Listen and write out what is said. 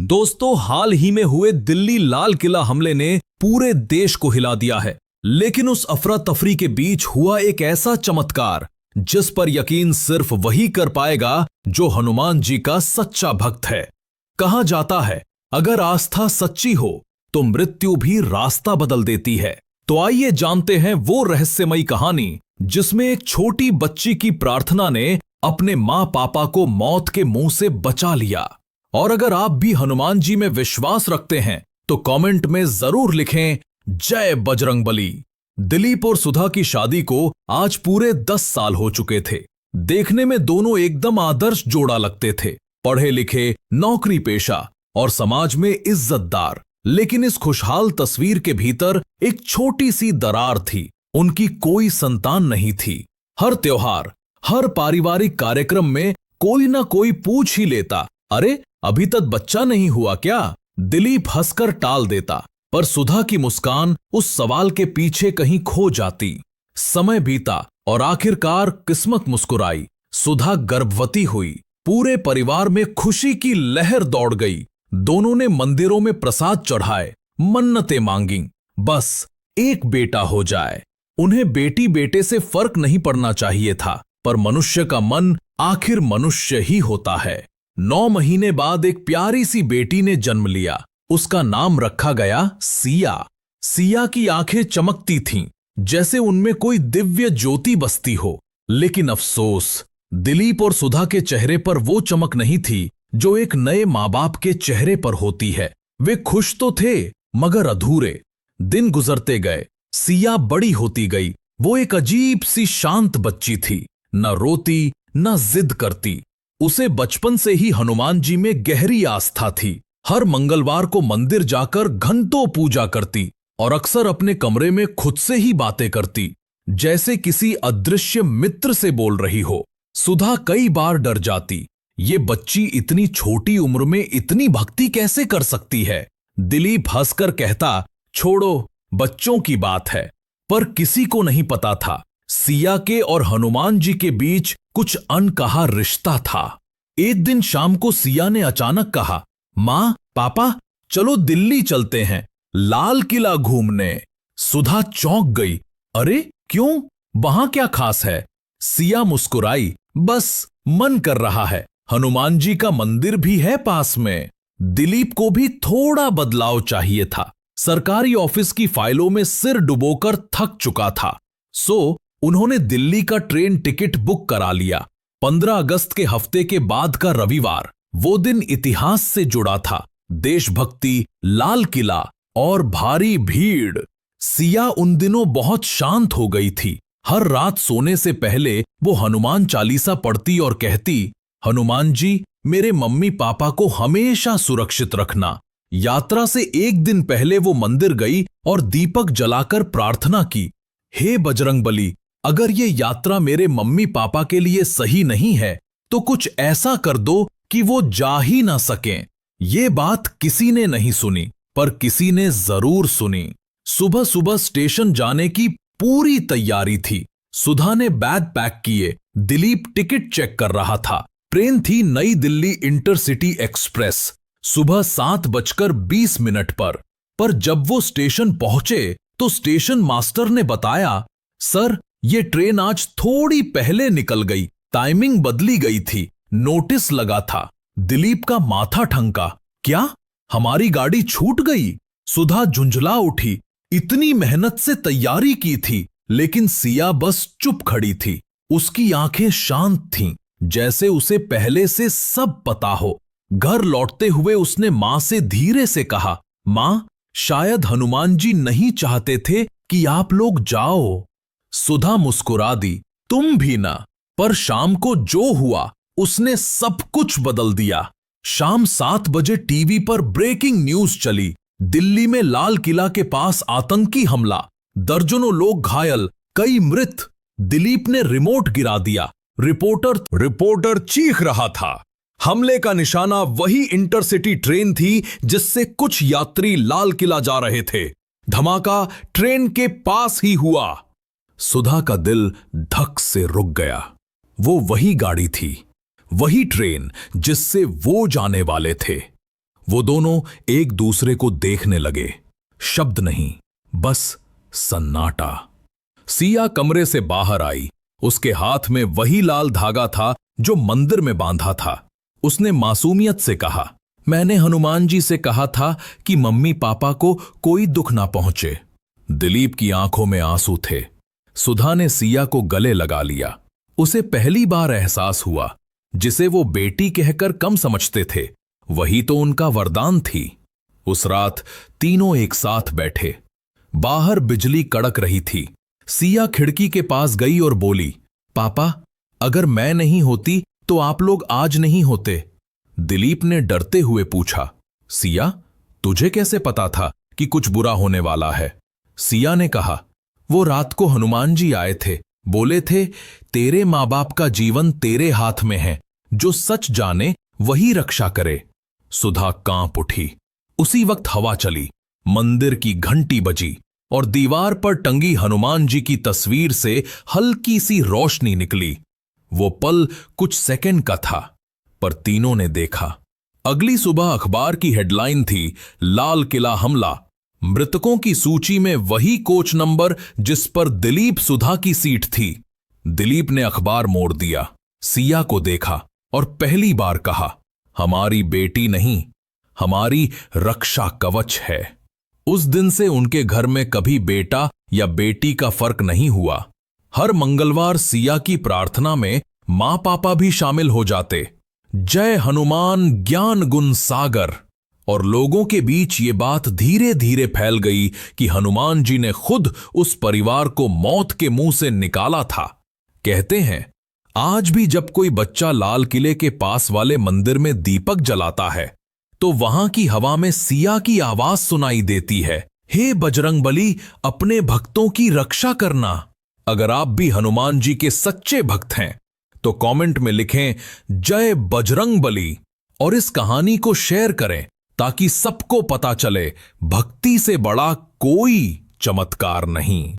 दोस्तों, हाल ही में हुए दिल्ली लाल किला हमले ने पूरे देश को हिला दिया है। लेकिन उस अफरा तफरी के बीच हुआ एक ऐसा चमत्कार जिस पर यकीन सिर्फ वही कर पाएगा जो हनुमान जी का सच्चा भक्त है। कहा जाता है, अगर आस्था सच्ची हो तो मृत्यु भी रास्ता बदल देती है। तो आइए जानते हैं वो रहस्यमयी कहानी जिसमें एक छोटी बच्ची की प्रार्थना ने अपने मां पापा को मौत के मुंह से बचा लिया। और अगर आप भी हनुमान जी में विश्वास रखते हैं तो कमेंट में जरूर लिखें, जय बजरंगबली। दिलीप और सुधा की शादी को आज पूरे 10 साल हो चुके थे। देखने में दोनों एकदम आदर्श जोड़ा लगते थे, पढ़े लिखे, नौकरी पेशा और समाज में इज्जतदार। लेकिन इस खुशहाल तस्वीर के भीतर एक छोटी सी दरार थी। उनकी कोई संतान नहीं थी। हर त्योहार, हर पारिवारिक कार्यक्रम में कोई ना कोई पूछ ही लेता, अरे अभी तक बच्चा नहीं हुआ क्या? दिलीप हंसकर टाल देता, पर सुधा की मुस्कान उस सवाल के पीछे कहीं खो जाती। समय बीता और आखिरकार किस्मत मुस्कुराई। सुधा गर्भवती हुई। पूरे परिवार में खुशी की लहर दौड़ गई। दोनों ने मंदिरों में प्रसाद चढ़ाए, मन्नतें मांगी, बस एक बेटा हो जाए। उन्हें बेटी बेटे से फर्क नहीं पड़ना चाहिए था, पर मनुष्य का मन आखिर मनुष्य ही होता है। 9 महीने बाद एक प्यारी सी बेटी ने जन्म लिया। उसका नाम रखा गया सिया। सिया की आंखें चमकती थीं, जैसे उनमें कोई दिव्य ज्योति बसती हो। लेकिन अफसोस, दिलीप और सुधा के चेहरे पर वो चमक नहीं थी जो एक नए माँ बाप के चेहरे पर होती है। वे खुश तो थे मगर अधूरे। दिन गुजरते गए, सिया बड़ी होती गई। वो एक अजीब सी शांत बच्ची थी, न रोती न जिद करती। उसे बचपन से ही हनुमान जी में गहरी आस्था थी। हर मंगलवार को मंदिर जाकर घंटों पूजा करती और अक्सर अपने कमरे में खुद से ही बातें करती, जैसे किसी अदृश्य मित्र से बोल रही हो। सुधा कई बार डर जाती, ये बच्ची इतनी छोटी उम्र में इतनी भक्ति कैसे कर सकती है? दिलीप हंसकर कहता, छोड़ो, बच्चों की बात है। पर किसी को नहीं पता था, सिया के और हनुमान जी के बीच कुछ अनकहा रिश्ता था। एक दिन शाम को सिया ने अचानक कहा, मां, पापा, चलो दिल्ली चलते हैं, लाल किला घूमने। सुधा चौंक गई, अरे क्यों, वहां क्या खास है? सिया मुस्कुराई, बस मन कर रहा है, हनुमान जी का मंदिर भी है पास में। दिलीप को भी थोड़ा बदलाव चाहिए था। सरकारी ऑफिस की फाइलों में सिर डुबोकर थक चुका था। सो उन्होंने दिल्ली का ट्रेन टिकट बुक करा लिया। 15 अगस्त के हफ्ते के बाद का रविवार। वो दिन इतिहास से जुड़ा था। देशभक्ति, लाल किला और भारी भीड़। सिया उन दिनों बहुत शांत हो गई थी। हर रात सोने से पहले वो हनुमान चालीसा पढ़ती और कहती, हनुमान जी, मेरे मम्मी पापा को हमेशा सुरक्षित रखना। यात्रा से एक दिन पहले वो मंदिर गई और दीपक जलाकर प्रार्थना की, हे बजरंगबली, अगर ये यात्रा मेरे मम्मी पापा के लिए सही नहीं है तो कुछ ऐसा कर दो कि वो जा ही ना सकें। ये बात किसी ने नहीं सुनी, पर किसी ने जरूर सुनी। सुबह सुबह स्टेशन जाने की पूरी तैयारी थी। सुधा ने बैग पैक किए। दिलीप टिकट चेक कर रहा था। ट्रेन थी नई दिल्ली इंटरसिटी एक्सप्रेस, सुबह 7:20 पर जब वो स्टेशन पहुंचे तो स्टेशन मास्टर ने बताया, सर, ये ट्रेन आज थोड़ी पहले निकल गई, टाइमिंग बदली गई थी, नोटिस लगा था। दिलीप का माथा ठनका, क्या हमारी गाड़ी छूट गई? सुधा झुंझला उठी, इतनी मेहनत से तैयारी की थी। लेकिन सिया बस चुप खड़ी थी। उसकी आंखें शांत थीं, जैसे उसे पहले से सब पता हो। घर लौटते हुए उसने मां से धीरे से कहा, मां, शायद हनुमान जी नहीं चाहते थे कि आप लोग जाओ। सुधा मुस्कुरा दी, तुम भी ना। पर शाम को जो हुआ उसने सब कुछ बदल दिया। शाम 7 बजे टीवी पर ब्रेकिंग न्यूज चली, दिल्ली में लाल किला के पास आतंकी हमला, दर्जनों लोग घायल, कई मृत। दिलीप ने रिमोट गिरा दिया। रिपोर्टर चीख रहा था। हमले का निशाना वही इंटरसिटी ट्रेन थी जिससे कुछ यात्री लाल किला जा रहे थे। धमाका ट्रेन के पास ही हुआ। सुधा का दिल धक से रुक गया। वो वही गाड़ी थी, वही ट्रेन जिससे वो जाने वाले थे। वो दोनों एक दूसरे को देखने लगे। शब्द नहीं, बस सन्नाटा। सिया कमरे से बाहर आई। उसके हाथ में वही लाल धागा था जो मंदिर में बांधा था। उसने मासूमियत से कहा, मैंने हनुमान जी से कहा था कि मम्मी पापा को कोई दुख ना पहुंचे। दिलीप की आंखों में आंसू थे। सुधा ने सिया को गले लगा लिया। उसे पहली बार एहसास हुआ, जिसे वो बेटी कहकर कम समझते थे, वही तो उनका वरदान थी। उस रात तीनों एक साथ बैठे। बाहर बिजली कड़क रही थी। सिया खिड़की के पास गई और बोली, पापा, अगर मैं नहीं होती तो आप लोग आज नहीं होते। दिलीप ने डरते हुए पूछा, सिया, तुझे कैसे पता था कि कुछ बुरा होने वाला है? सिया ने कहा, वो रात को हनुमान जी आए थे, बोले थे तेरे माँ बाप का जीवन तेरे हाथ में है, जो सच जाने वही रक्षा करे। सुधा कांप उठी। उसी वक्त हवा चली, मंदिर की घंटी बजी और दीवार पर टंगी हनुमान जी की तस्वीर से हल्की सी रोशनी निकली। वो पल कुछ सेकंड का था, पर तीनों ने देखा। अगली सुबह अखबार की हेडलाइन थी, लाल किला हमला। मृतकों की सूची में वही कोच नंबर जिस पर दिलीप सुधा की सीट थी। दिलीप ने अखबार मोड़ दिया, सिया को देखा और पहली बार कहा, हमारी बेटी नहीं, हमारी रक्षा कवच है। उस दिन से उनके घर में कभी बेटा या बेटी का फर्क नहीं हुआ। हर मंगलवार सिया की प्रार्थना में मां पापा भी शामिल हो जाते। जय हनुमान ज्ञान गुण सागर। और लोगों के बीच ये बात धीरे धीरे फैल गई कि हनुमान जी ने खुद उस परिवार को मौत के मुंह से निकाला था। कहते हैं, आज भी जब कोई बच्चा लाल किले के पास वाले मंदिर में दीपक जलाता है, तो वहां की हवा में सिया की आवाज सुनाई देती है, हे बजरंगबली, अपने भक्तों की रक्षा करना। अगर आप भी हनुमान जी के सच्चे भक्त हैं, तो कमेंट में लिखें जय बजरंगबली और इस कहानी को शेयर करें, ताकि सबको पता चले भक्ति से बड़ा कोई चमत्कार नहीं।